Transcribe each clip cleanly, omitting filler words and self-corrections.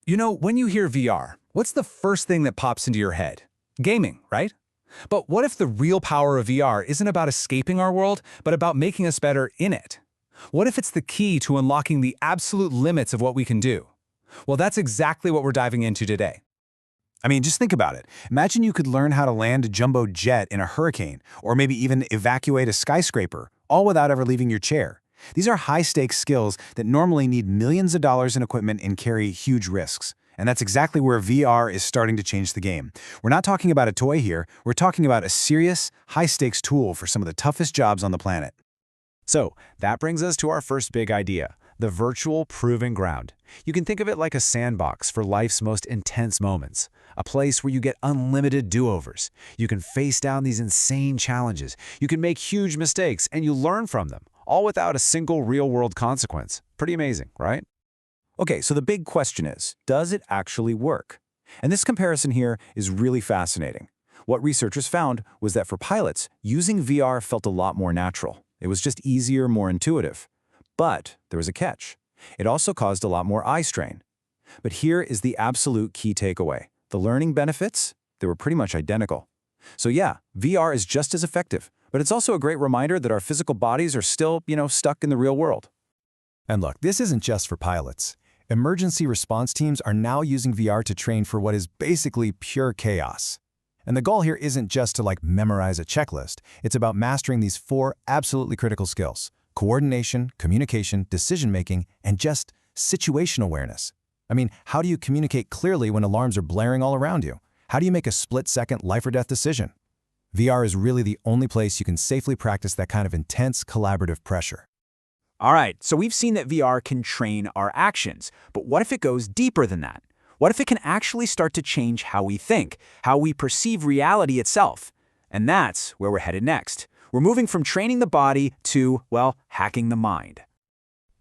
You know, when you hear VR, what's the first thing that pops into your head? Gaming, right? But what if the real power of VR isn't about escaping our world, but about making us better in it? What if it's the key to unlocking the absolute limits of what we can do? Well, that's exactly what we're diving into today. I mean, just think about it. Imagine you could learn how to land a jumbo jet in a hurricane, or maybe even evacuate a skyscraper, all without ever leaving your chair. These are high-stakes skills that normally need millions of dollars in equipment and carry huge risks. And that's exactly where VR is starting to change the game. We're not talking about a toy here, we're talking about a serious, high-stakes tool for some of the toughest jobs on the planet. So, that brings us to our first big idea, the virtual proving ground. You can think of it like a sandbox for life's most intense moments, a place where you get unlimited do-overs. You can face down these insane challenges, you can make huge mistakes, and you learn from them, all without a single real-world consequence. Pretty amazing, right? Okay, so the big question is, does it actually work? And this comparison here is really fascinating. What researchers found was that for pilots, using VR felt a lot more natural. It was just easier, more intuitive. But there was a catch. It also caused a lot more eye strain. But here is the absolute key takeaway. The learning benefits, they were pretty much identical. So yeah, VR is just as effective, but it's also a great reminder that our physical bodies are still, stuck in the real world. And look, this isn't just for pilots. Emergency response teams are now using VR to train for what is basically pure chaos. And the goal here isn't just to memorize a checklist. It's about mastering these 4 absolutely critical skills: coordination, communication, decision-making, and just situational awareness. I mean, how do you communicate clearly when alarms are blaring all around you? How do you make a split-second life-or-death decision? VR is really the only place you can safely practice that kind of intense collaborative pressure. All right, so we've seen that VR can train our actions, but what if it goes deeper than that? What if it can actually start to change how we think, how we perceive reality itself? And that's where we're headed next. We're moving from training the body to, well, hacking the mind.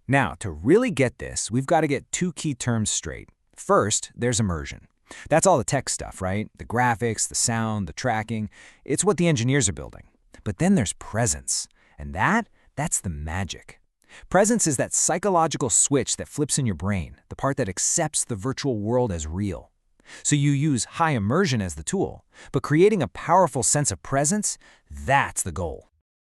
Now, to really get this, we've got to get 2 key terms straight. First, there's immersion. That's all the tech stuff, right? The graphics, the sound, the tracking. It's what the engineers are building. But then there's presence, and that's the magic. Presence is that psychological switch that flips in your brain, the part that accepts the virtual world as real. So you use high immersion as the tool, but creating a powerful sense of presence, that's the goal.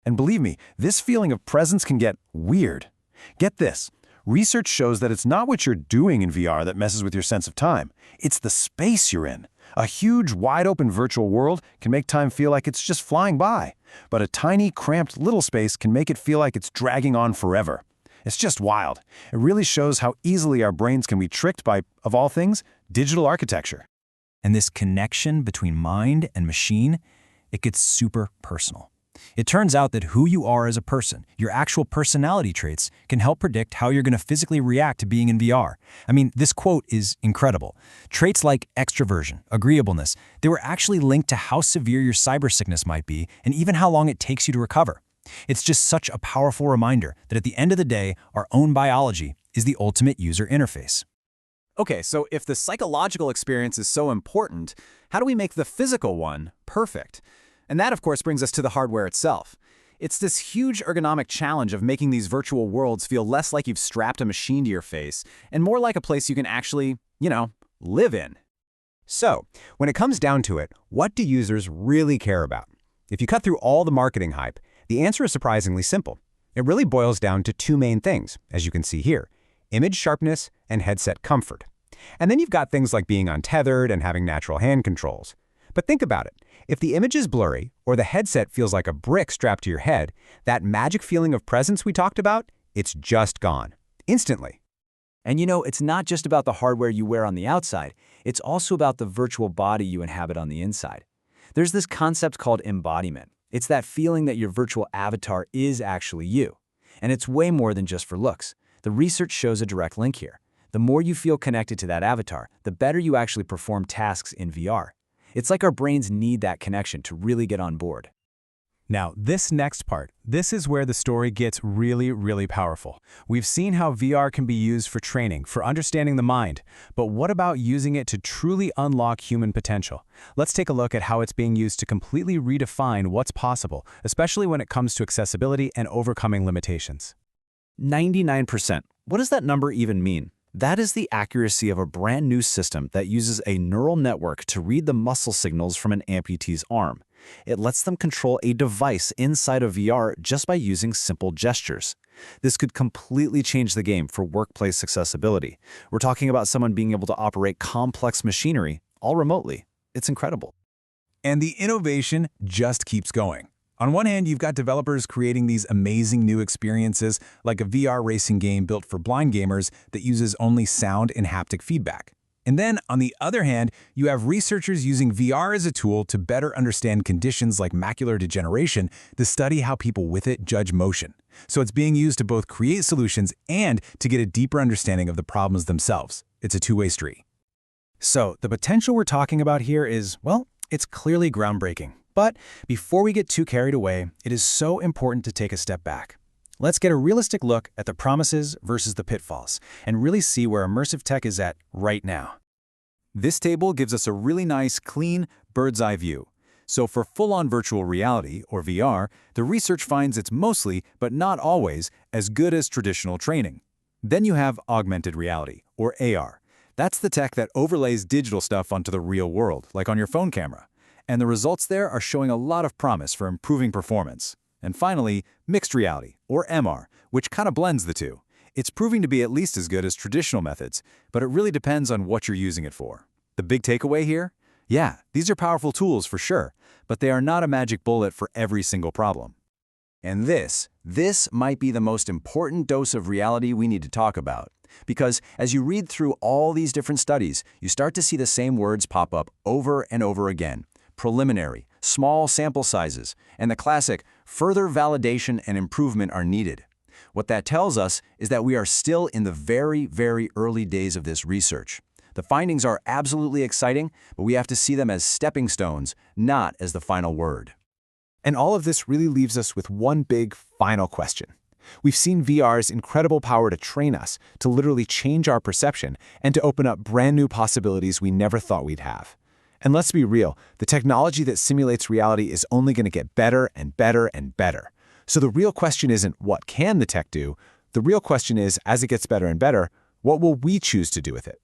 And believe me, this feeling of presence can get weird. Get this. Research shows that it's not what you're doing in VR that messes with your sense of time. It's the space you're in. A huge, wide-open virtual world can make time feel like it's just flying by. But a tiny, cramped little space can make it feel like it's dragging on forever. It's just wild. It really shows how easily our brains can be tricked by, of all things, digital architecture. And this connection between mind and machine, it gets super personal. It turns out that who you are as a person, your actual personality traits, can help predict how you're going to physically react to being in VR. I mean, this quote is incredible. Traits like extroversion, agreeableness, they were actually linked to how severe your cybersickness might be and even how long it takes you to recover. It's just such a powerful reminder that at the end of the day, our own biology is the ultimate user interface. Okay, so if the psychological experience is so important, how do we make the physical one perfect? And that, of course, brings us to the hardware itself. It's this huge ergonomic challenge of making these virtual worlds feel less like you've strapped a machine to your face and more like a place you can actually, live in. So, when it comes down to it, what do users really care about? If you cut through all the marketing hype, the answer is surprisingly simple. It really boils down to 2 main things, as you can see here: image sharpness and headset comfort. And then you've got things like being untethered and having natural hand controls. But think about it. If the image is blurry or the headset feels like a brick strapped to your head, that magic feeling of presence we talked about, it's just gone. Instantly. And it's not just about the hardware you wear on the outside, it's also about the virtual body you inhabit on the inside. There's this concept called embodiment. It's that feeling that your virtual avatar is actually you. And it's way more than just for looks. The research shows a direct link here. The more you feel connected to that avatar, the better you actually perform tasks in VR. It's like our brains need that connection to really get on board. Now, this next part, this is where the story gets really, really powerful. We've seen how VR can be used for training, for understanding the mind, but what about using it to truly unlock human potential? Let's take a look at how it's being used to completely redefine what's possible, especially when it comes to accessibility and overcoming limitations. 99%. What does that number even mean? That is the accuracy of a brand new system that uses a neural network to read the muscle signals from an amputee's arm. It lets them control a device inside of VR just by using simple gestures. This could completely change the game for workplace accessibility. We're talking about someone being able to operate complex machinery all remotely. It's incredible. And the innovation just keeps going. On one hand, you've got developers creating these amazing new experiences, like a VR racing game built for blind gamers that uses only sound and haptic feedback. And then, on the other hand, you have researchers using VR as a tool to better understand conditions like macular degeneration to study how people with it judge motion. So it's being used to both create solutions and to get a deeper understanding of the problems themselves. It's a two-way street. So the potential we're talking about here is, well, it's clearly groundbreaking. But before we get too carried away, it is so important to take a step back. Let's get a realistic look at the promises versus the pitfalls and really see where immersive tech is at right now. This table gives us a really nice, clean, bird's-eye view. So for full-on virtual reality, or VR, the research finds it's mostly, but not always, as good as traditional training. Then you have augmented reality, or AR. That's the tech that overlays digital stuff onto the real world, like on your phone camera. And the results there are showing a lot of promise for improving performance. And finally, mixed reality, or MR, which kind of blends the two. It's proving to be at least as good as traditional methods, but it really depends on what you're using it for. The big takeaway here? Yeah, these are powerful tools for sure, but they are not a magic bullet for every single problem. And this might be the most important dose of reality we need to talk about. Because as you read through all these different studies, you start to see the same words pop up over and over again. Preliminary, small sample sizes, and the classic, further validation and improvement are needed. What that tells us is that we are still in the very, very early days of this research. The findings are absolutely exciting, but we have to see them as stepping stones, not as the final word. And all of this really leaves us with one big final question. We've seen VR's incredible power to train us, to literally change our perception, and to open up brand new possibilities we never thought we'd have. And let's be real, the technology that simulates reality is only going to get better and better and better. So the real question isn't what can the tech do? The real question is, as it gets better and better, what will we choose to do with it?